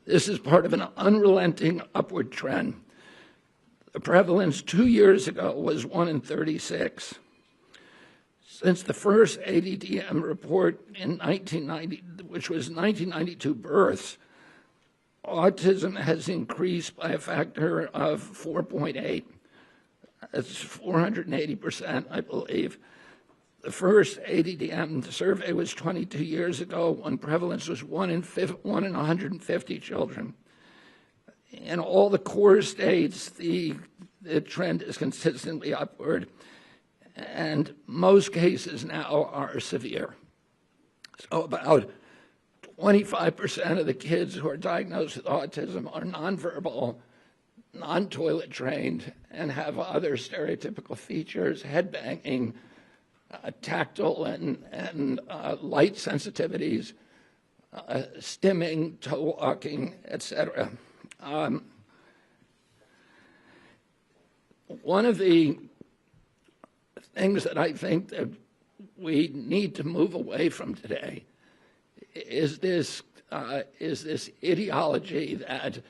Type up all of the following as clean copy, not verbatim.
This is part of an unrelenting upward trend. The prevalence 2 years ago was 1 in 36. Since the first ADDM report in 1990, which was 1992 births, autism has increased by a factor of 4.8. That's 480%, I believe. The first ADDM survey was 22 years ago when prevalence was 1 in 150 children. In all the core states, the trend is consistently upward, and most cases now are severe. So about 25% of the kids who are diagnosed with autism are nonverbal, non-toilet trained, and have other stereotypical features, head banging, tactile and light sensitivities, stimming, toe walking, etc. One of the things that I think that we need to move away from today is this ideology that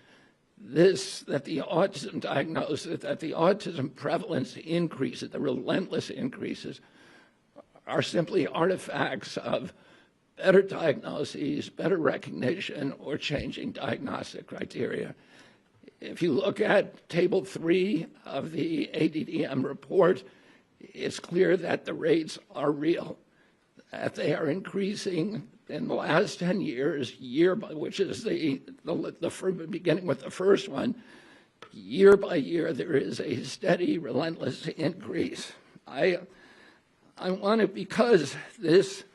the autism diagnosis, that the autism prevalence increases, the relentless increases, are simply artifacts of better diagnoses, better recognition, or changing diagnostic criteria. If you look at Table 3 of the ADDM report, it's clear that the rates are real, that they are increasing in the last 10 years, which is the beginning with the first one, year by year, there is a steady, relentless increase. I want to, because this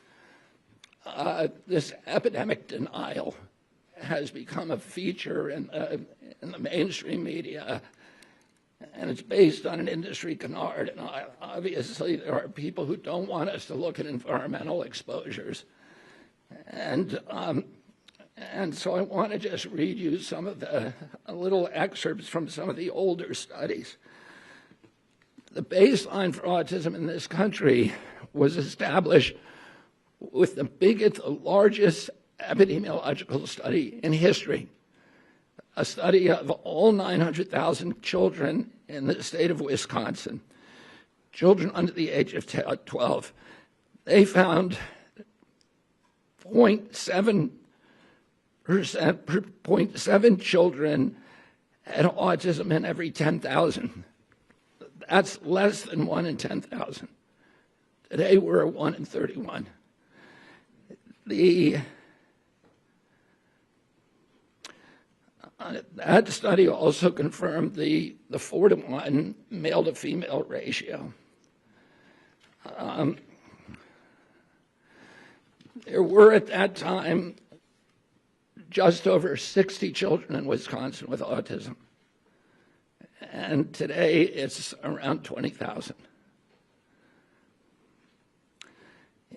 epidemic denial has become a feature in the mainstream media, and it's based on an industry canard. And obviously, there are people who don't want us to look at environmental exposures. And so I want to just read you some of the little excerpts from some of the older studies. The baseline for autism in this country was established with the biggest, largest epidemiological study in history, a study of all 900,000 children in the state of Wisconsin, children under the age of 12. They found 0.7 children had autism in every 10,000. That's less than 1 in 10,000. Today we're at 1 in 31. That study also confirmed the 4-to-1 male to female ratio. There were at that time just over 60 children in Wisconsin with autism. And today it's around 20,000.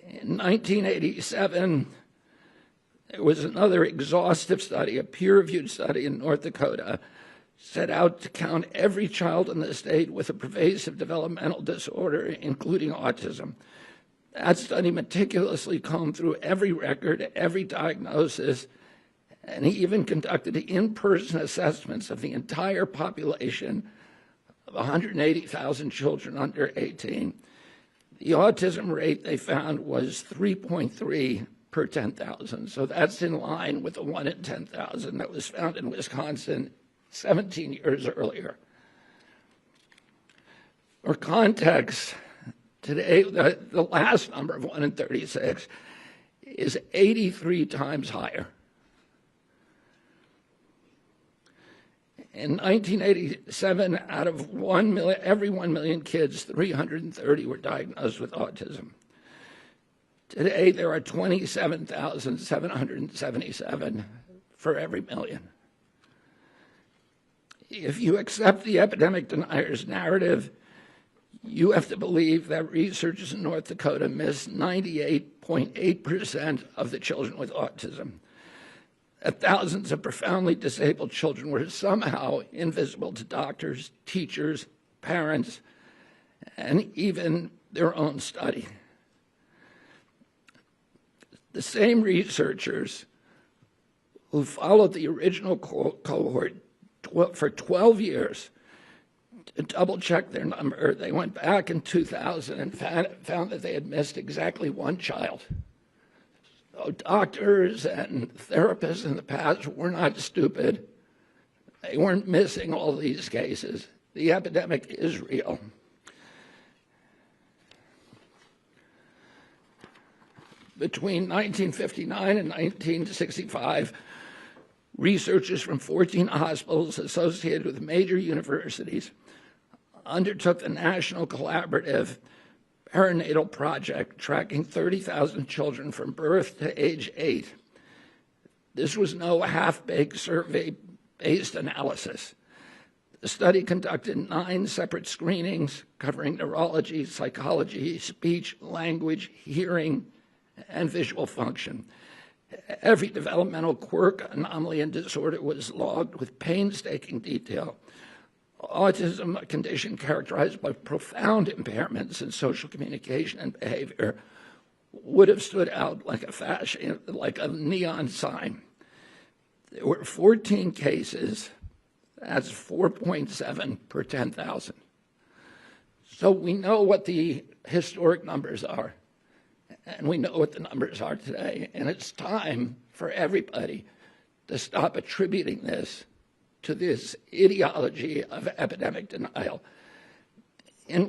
In 1987, there was another exhaustive study, a peer-reviewed study in North Dakota, set out to count every child in the state with a pervasive developmental disorder, including autism. That study meticulously combed through every record, every diagnosis, and he even conducted in-person assessments of the entire population of 180,000 children under 18. The autism rate they found was 3.3 per 10,000. So that's in line with the 1 in 10,000 that was found in Wisconsin 17 years earlier. For context, today, the last number of 1 in 36 is 83 times higher. In 1987, out of every 1 million kids, 330 were diagnosed with autism. Today, there are 27,777 for every million. If you accept the epidemic deniers narrative, you have to believe that researchers in North Dakota missed 98.8% of the children with autism, that thousands of profoundly disabled children were somehow invisible to doctors, teachers, parents, and even their own study. The same researchers who followed the original cohort for 12 years to double-check their number. They went back in 2000 and found that they had missed exactly one child. So doctors and therapists in the past were not stupid. They weren't missing all these cases. The epidemic is real. Between 1959 and 1965, researchers from 14 hospitals associated with major universities undertook the National Collaborative Perinatal Project, tracking 30,000 children from birth to age 8. This was no half-baked survey-based analysis. The study conducted 9 separate screenings covering neurology, psychology, speech, language, hearing, and visual function. Every developmental quirk, anomaly, and disorder was logged with painstaking detail. Autism, a condition characterized by profound impairments in social communication and behavior, would have stood out like a neon sign. There were 14 cases. That's 4.7 per 10,000. So we know what the historic numbers are, and we know what the numbers are today, and it's time for everybody to stop attributing this to this ideology of epidemic denial. In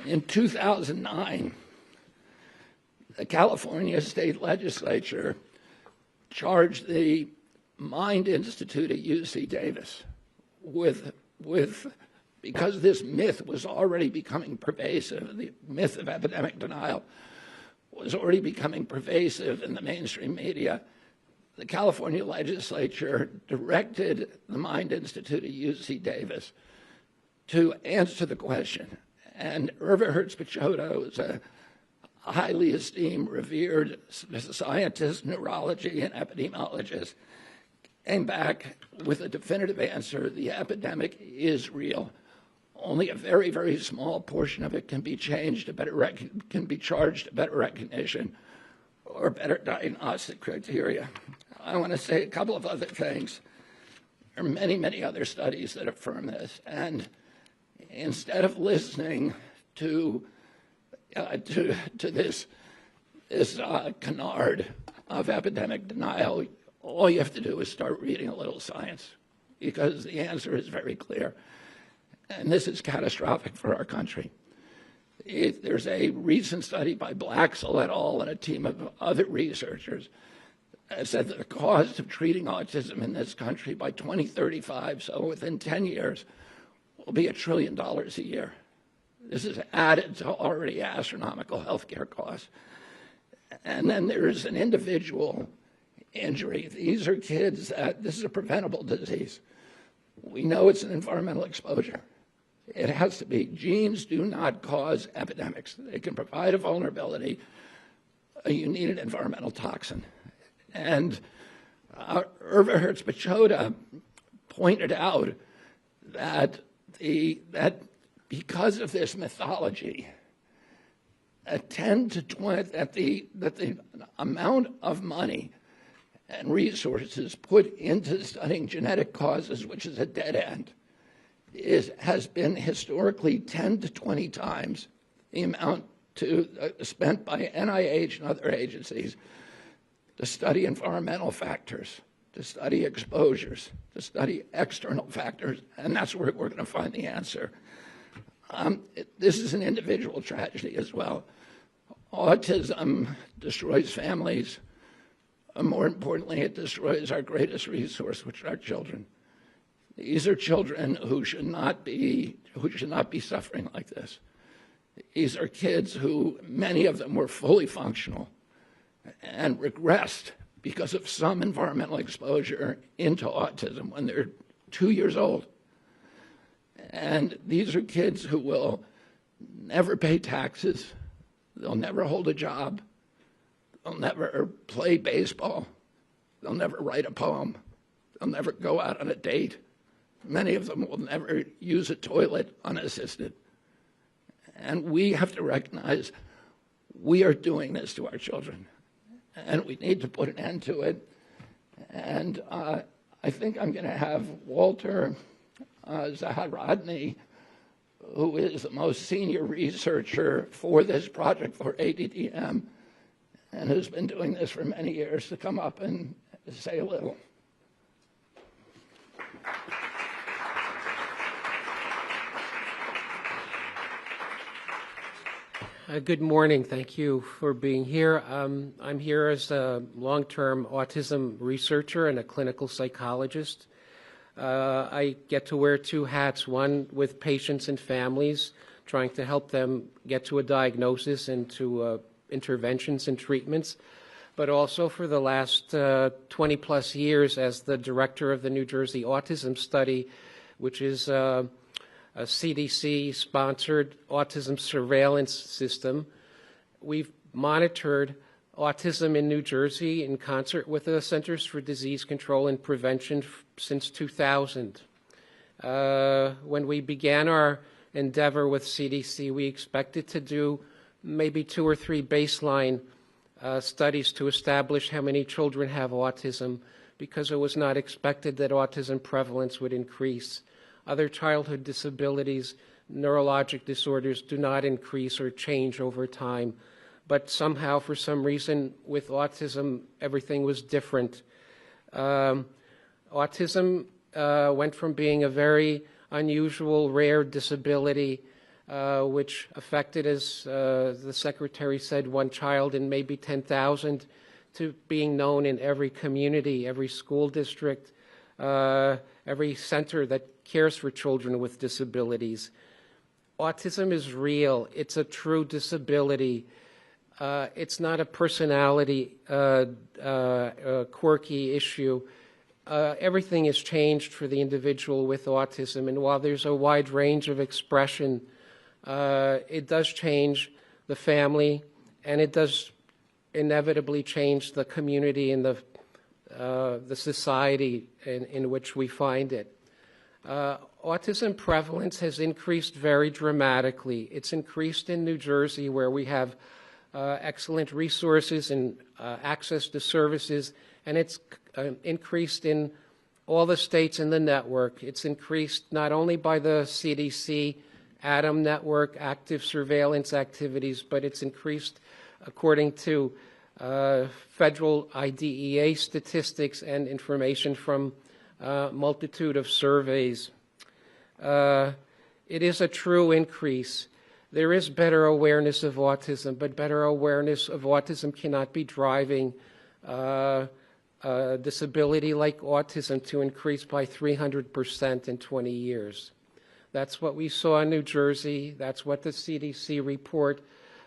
2009, the California State Legislature charged the Mind Institute at UC Davis because this myth was already becoming pervasive, the myth of epidemic denial was already becoming pervasive in the mainstream media. The California legislature directed the Mind Institute at UC Davis to answer the question. And Irva Hertz-Pichota was a highly esteemed, revered scientist, neurology, and epidemiologist, came back with a definitive answer: the epidemic is real. Only a very, very small portion of it can be changed to can be charged to better recognition or better diagnostic criteria. I want to say a couple of other things. There are many, many other studies that affirm this. And instead of listening to this canard of epidemic denial, all you have to do is start reading a little science, because the answer is very clear. And this is catastrophic for our country. There's a recent study by Blaxell et al. And a team of other researchers that said that the cost of treating autism in this country by 2035, so within 10 years, will be $1 trillion a year. This is added to already astronomical healthcare costs. And then there's an individual injury. These are kids this is a preventable disease. We know it's an environmental exposure. It has to be. Genes do not cause epidemics. They can provide a vulnerability. You need an environmental toxin. And Irva Hertz-Pichota pointed out that because of this mythology, that the amount of money and resources put into studying genetic causes, which is a dead end, has been historically 10 to 20 times the amount spent by NIH and other agencies to study environmental factors, to study exposures, to study external factors, and that's where we're going to find the answer. This is an individual tragedy as well. Autism destroys families. More importantly, it destroys our greatest resource, which are our children. These are children who should not be suffering like this. These are kids who, many of them were fully functional and regressed because of some environmental exposure into autism when they're 2 years old. And these are kids who will never pay taxes. They'll never hold a job. They'll never play baseball. They'll never write a poem. They'll never go out on a date. Many of them will never use a toilet unassisted. And we have to recognize we are doing this to our children. and we need to put an end to it. And I think I'm going to have Walter Zaharodny, who is the most senior researcher for this project for ADDM and has been doing this for many years, to come up and say a little. Good morning. Thank you for being here. I'm here as a long-term autism researcher and a clinical psychologist. I get to wear two hats, one with patients and families, trying to help them get to a diagnosis and to interventions and treatments, but also for the last 20-plus years as the director of the New Jersey Autism Study, which is a CDC-sponsored autism surveillance system. We've monitored autism in New Jersey in concert with the Centers for Disease Control and Prevention since 2000. When we began our endeavor with CDC, we expected to do maybe 2 or 3 baseline studies to establish how many children have autism, because it was not expected that autism prevalence would increase. Other childhood disabilities, neurologic disorders do not increase or change over time. But somehow, for some reason, with autism, everything was different. Autism went from being a very unusual, rare disability, which affected, as the secretary said, 1 child in maybe 10,000, to being known in every community, every school district, every center that cares for children with disabilities. Autism is real. It's a true disability. It's not a personality quirky issue. Everything has changed for the individual with autism, and while there's a wide range of expression, it does change the family, and it does inevitably change the community and the society in which we find it. Autism prevalence has increased very dramatically. It's increased in New Jersey, where we have excellent resources and access to services, and it's increased in all the states in the network. It's increased not only by the CDC ATOM network, active surveillance activities, but it's increased according to federal IDEA statistics and information from a multitude of surveys. It is a true increase. There is better awareness of autism, but better awareness of autism cannot be driving a disability like autism to increase by 300% in 20 years. That's what we saw in New Jersey. That's what the CDC report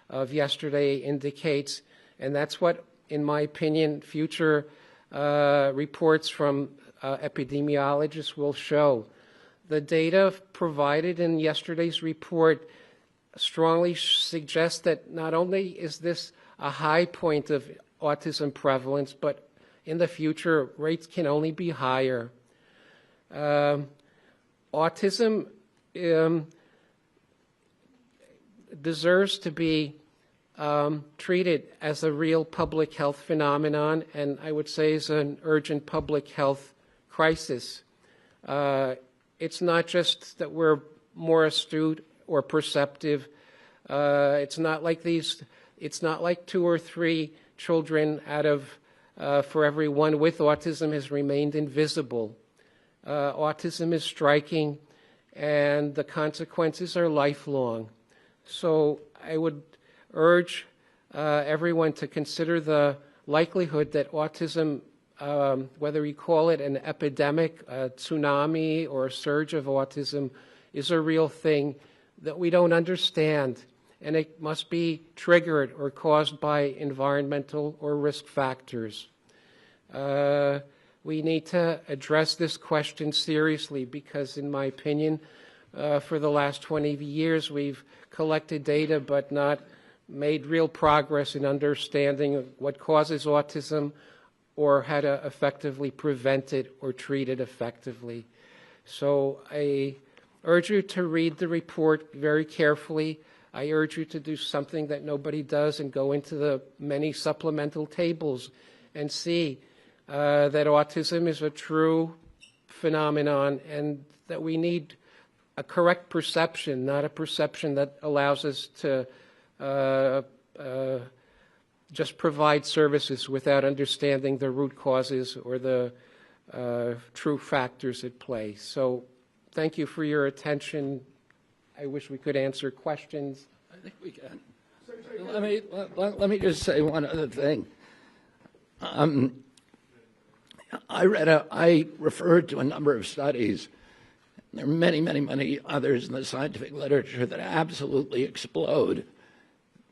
of yesterday indicates. And that's what, in my opinion, future reports from epidemiologists will show. The data provided in yesterday's report strongly suggests that not only is this a high point of autism prevalence, but in the future, rates can only be higher. Autism deserves to be treated as a real public health phenomenon, and I would say is an urgent public health crisis. It's not just that we're more astute or perceptive. It's not like 2 or 3 children out of for every one with autism has remained invisible. Autism is striking, and the consequences are lifelong. So I would urge everyone to consider the likelihood that autism, whether you call it an epidemic, a tsunami, or a surge of autism, is a real thing that we don't understand, and it must be triggered or caused by environmental or risk factors. We need to address this question seriously because, in my opinion, for the last 20 years we've collected data but not made real progress in understanding what causes autism or how to effectively prevent it or treat it effectively. So I urge you to read the report very carefully. I urge you to do something that nobody does and go into the many supplemental tables and see that autism is a true phenomenon and that we need a correct perception, not a perception that allows us to just provide services without understanding the root causes or the true factors at play. So thank you for your attention. I wish we could answer questions. I think we can. Let me just say one other thing. I referred to a number of studies. There are many, many, many others in the scientific literature that absolutely explode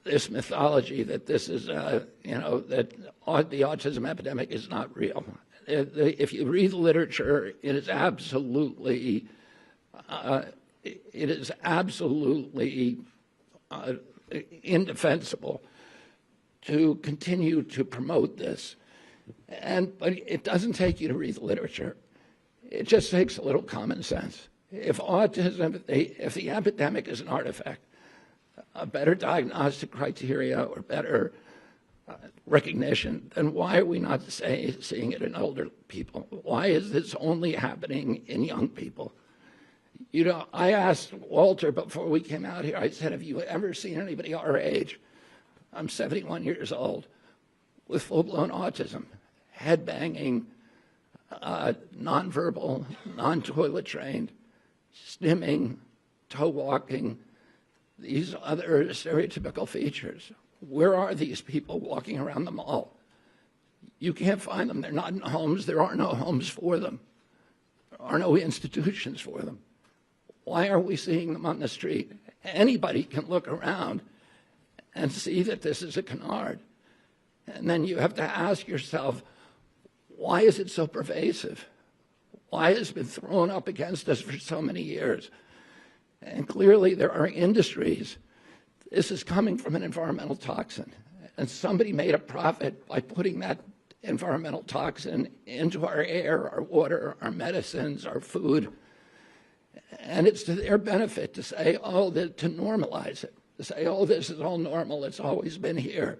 this mythology that this is, that the autism epidemic is not real. If you read the literature, it is absolutely indefensible to continue to promote this. But it doesn't take you to read the literature. It just takes a little common sense. If the epidemic is an artifact, a better diagnostic criteria or better recognition, then why are we not seeing it in older people? Why is this only happening in young people? I asked Walter before we came out here, I said, have you ever seen anybody our age? I'm 71 years old with full-blown autism, head banging, nonverbal, non-toilet trained, stimming, toe walking, these other stereotypical features. Where are these people walking around the mall? You can't find them. They're not in homes. There are no homes for them. There are no institutions for them. Why are we seeing them on the street? Anybody can look around and see that this is a canard. And then you have to ask yourself, why is it so pervasive? Why has it been thrown up against us for so many years? And clearly there are industries. This is coming from an environmental toxin. And somebody made a profit by putting that environmental toxin into our air, our water, our medicines, our food. And it's to their benefit to say, to normalize it, to say, this is all normal, it's always been here.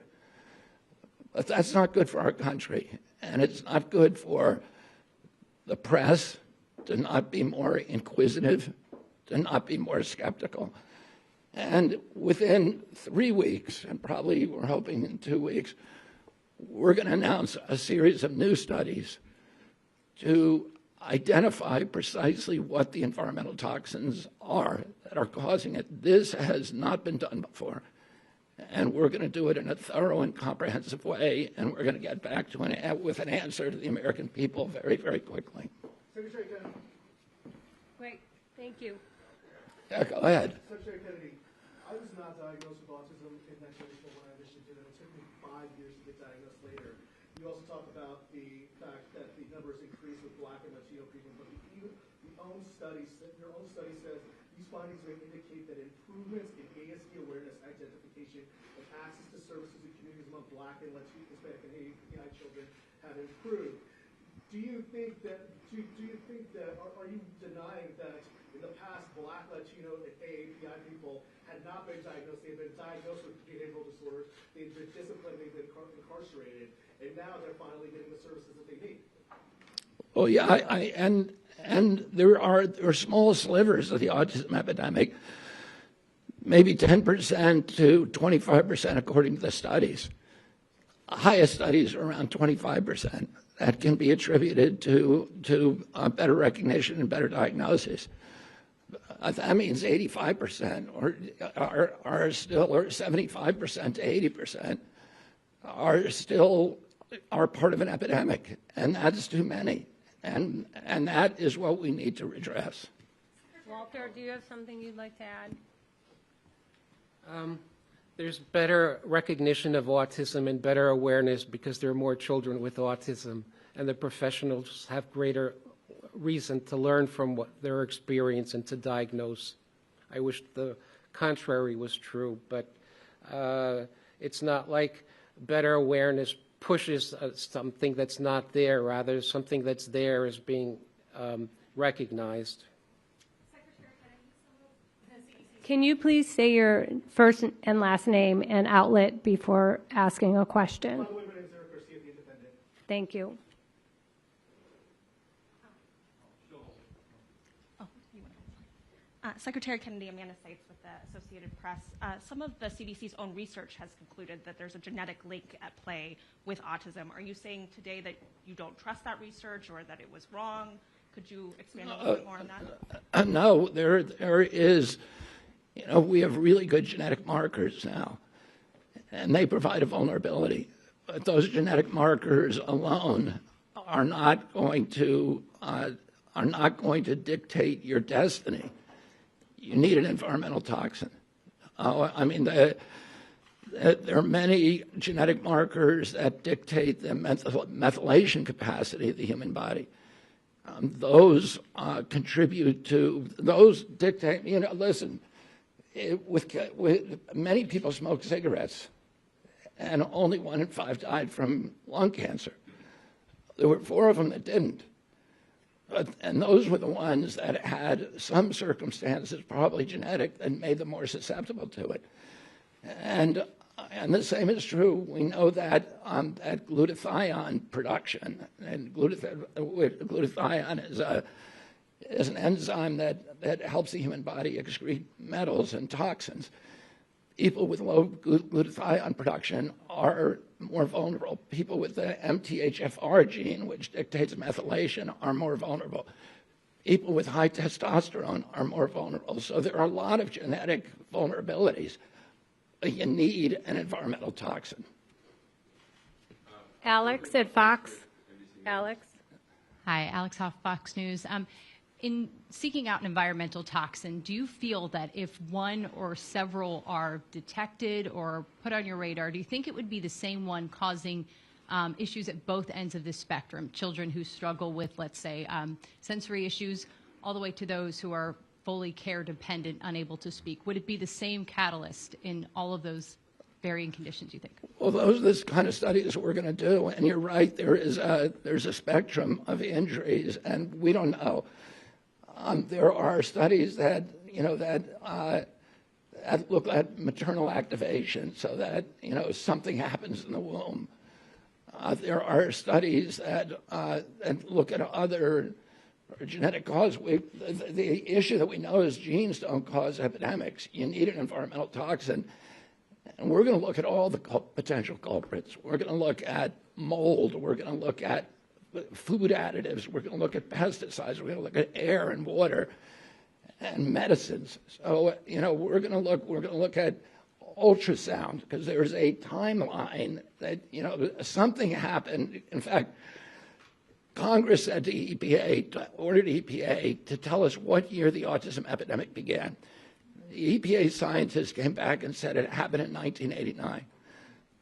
But that's not good for our country. And it's not good for the press to not be more inquisitive, to not be more skeptical. And within 3 weeks, and probably we're hoping in 2 weeks, we're going to announce a series of new studies to identify precisely what the environmental toxins are that are causing it. This has not been done before. And we're going to do it in a thorough and comprehensive way, and we're going to get back to with an answer to the American people very, very quickly. Secretary Kennedy. Great, thank you. Yeah, go ahead. Secretary Kennedy, I was not diagnosed with autism in 1984 when I initially did it. It took me 5 years to get diagnosed later. You also talk about the fact that the numbers increase with Black and Latino people, but your own study says these findings may indicate that improvements in ASD awareness, identification, and access to services in communities among Black and Latino, Hispanic, and API children have improved. Do you think that? Are you denying that in the past Black, Latino, and AAPI people had not been diagnosed? They had been diagnosed with behavioral disorders. They've been disciplined. They've been incarcerated, and now they're finally getting the services that they need. Oh yeah, and there are small slivers of the autism epidemic, maybe 10% to 25% according to the studies. Highest studies are around 25%. That can be attributed to better recognition and better diagnosis. That means 85% are still, or 75% to 80% are part of an epidemic, and that's too many. And that is what we need to redress. Walter, do you have something you'd like to add? There's better recognition of autism and better awareness because there are more children with autism, and the professionals have greater reason to learn from what their experience and to diagnose. I wish the contrary was true, but it's not like better awareness pushes something that's not there. Rather, something that's there is being recognized. Can you please say your first and last name and outlet before asking a question? By the way, my name is Eric Garcia, the Independent. Thank you. Secretary Kennedy, Amanda Seitz with the Associated Press. Some of the CDC's own research has concluded that there's a genetic link at play with autism. Are you saying today that you don't trust that research or that it was wrong? Could you expand a little bit more on that? No, there is, we have really good genetic markers now, and they provide a vulnerability. But those genetic markers alone are not going to dictate your destiny. You need an environmental toxin. I mean, there are many genetic markers that dictate the methylation capacity of the human body. Those contribute to, those dictate, listen, with many people smoke cigarettes, and only 1 in 5 died from lung cancer. There were 4 of them that didn't. And those were the ones that had some circumstances, probably genetic, that made them more susceptible to it. And the same is true. We know that that glutathione production, and glutathione is an enzyme that helps the human body excrete metals and toxins. People with low glutathione production are more vulnerable. People with the MTHFR gene, which dictates methylation, are more vulnerable. People with high testosterone are more vulnerable. So there are a lot of genetic vulnerabilities. You need an environmental toxin. Alex at Fox. Alex. Hi, Alex Hoff, Fox News. In seeking out an environmental toxin, do you feel that if one or several are detected or put on your radar, do you think it would be the same one causing issues at both ends of the spectrum? Children who struggle with, let's say, sensory issues, all the way to those who are fully care dependent, unable to speak. Would it be the same catalyst in all of those varying conditions, you think? Well, those are the kind of studies we're going to do. And you're right, there's a spectrum of injuries, and we don't know. There are studies that look at maternal activation, so that something happens in the womb. There are studies that look at other genetic causes. The issue that we know is genes don't cause epidemics. You need an environmental toxin, and we're going to look at all the potential culprits. We're going to look at mold. We're going to look at food additives. We're going to look at pesticides. We're going to look at air and water and medicines. So we're going to look at ultrasound, because there's a timeline that something happened. In fact, Congress said to EPA, ordered EPA to tell us what year the autism epidemic began. The EPA scientists came back and said it happened in 1989.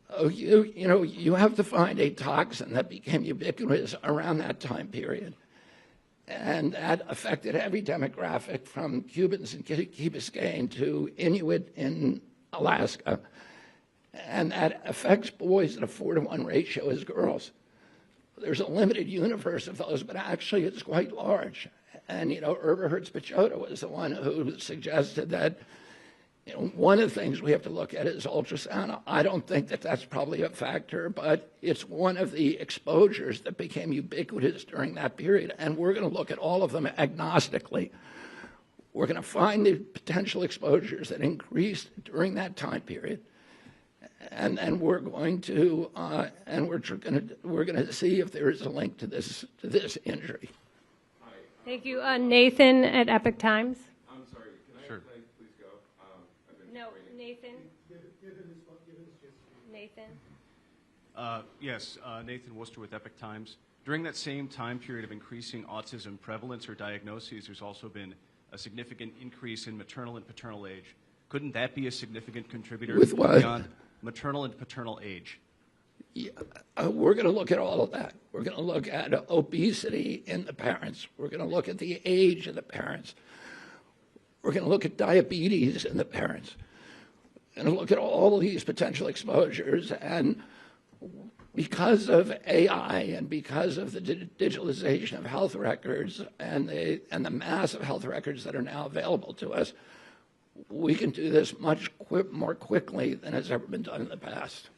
Oh, you have to find a toxin that became ubiquitous around that time period. And that affected every demographic, from Cubans in Key Biscayne to Inuit in Alaska. And that affects boys at a 4-to-1 ratio as girls. There's a limited universe of those, but actually it's quite large. And, Eberhard Spichota was the one who suggested that one of the things we have to look at is ultrasound. I don't think that that's probably a factor, but it's one of the exposures that became ubiquitous during that period. And we're going to look at all of them agnostically. We're going to find the potential exposures that increased during that time period, and we're going to we're going to see if there is a link to this injury. Thank you. Nathan at Epic Times. I'm sorry. Can I please go? No, Nathan. Nathan. Yes, Nathan Worcester with Epic Times. During that same time period of increasing autism prevalence or diagnoses, there's also been a significant increase in maternal and paternal age. Couldn't that be a significant contributor With what? beyond maternal and paternal age? Yeah, we're going to look at all of that. We're going to look at obesity in the parents. We're going to look at the age of the parents. We're going to look at diabetes in the parents. We're going to look at all of these potential exposures. And because of AI and because of the digitalization of health records and the mass of health records that are now available to us, we can do this much more quickly than has ever been done in the past.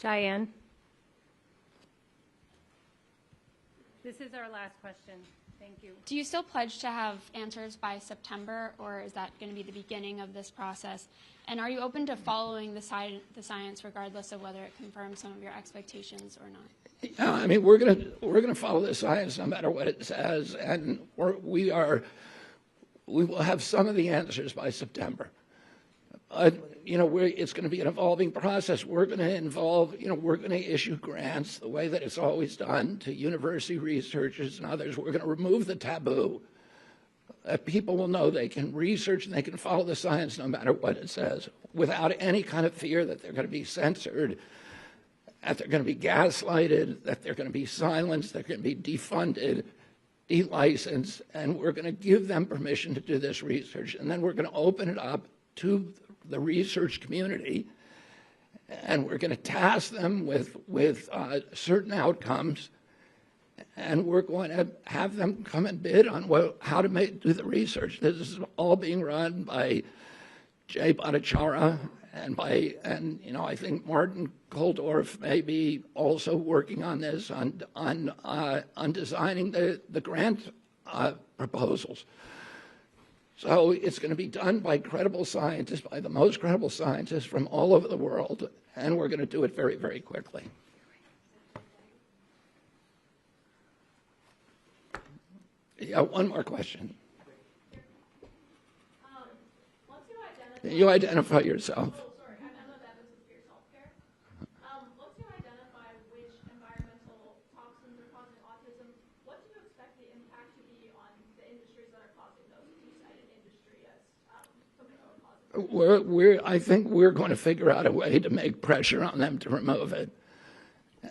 Cheyenne. This is our last question. Thank you. Do you still pledge to have answers by September, or is that going to be the beginning of this process? And are you open to following the science regardless of whether it confirms some of your expectations or not? Yeah, I mean, we're gonna follow the science no matter what it says, and we will have some of the answers by September. It's going to be an evolving process. We're going to issue grants the way that it's always done to university researchers and others. We're going to remove the taboo. People will know they can research and they can follow the science no matter what it says, without any kind of fear that they're going to be censored, that they're going to be gaslighted, that they're going to be silenced, they're going to be defunded, delicensed, and we're going to give them permission to do this research. And then we're going to open it up to the research community, and we're going to task them with certain outcomes, and we're going to have them come and bid on how to do the research. This is all being run by Jay Bhattacharya and I think Martin Koldorf may be also working on this on designing the grant proposals. So it's going to be done by credible scientists, by the most credible scientists from all over the world, and we're going to do it very, very quickly. Yeah, one more question. Once you identify... You identify yourself. Oh, sorry, I'm not that business for your healthcare. Once you identify which environmental toxins are causing autism, what do you expect the impact to be on the industries that are causing those? You cited industry as something that are causing. I think we're going to figure out a way to make pressure on them to remove it.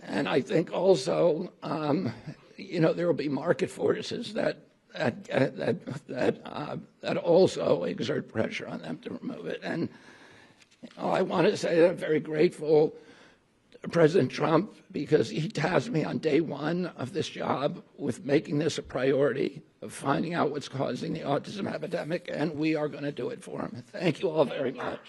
And I think also, there will be market forces that also exert pressure on them to remove it. And I want to say that I'm very grateful to President Trump, because he tasked me on day one of this job with making this a priority, of finding out what's causing the autism epidemic, and we are going to do it for him. Thank you all very much.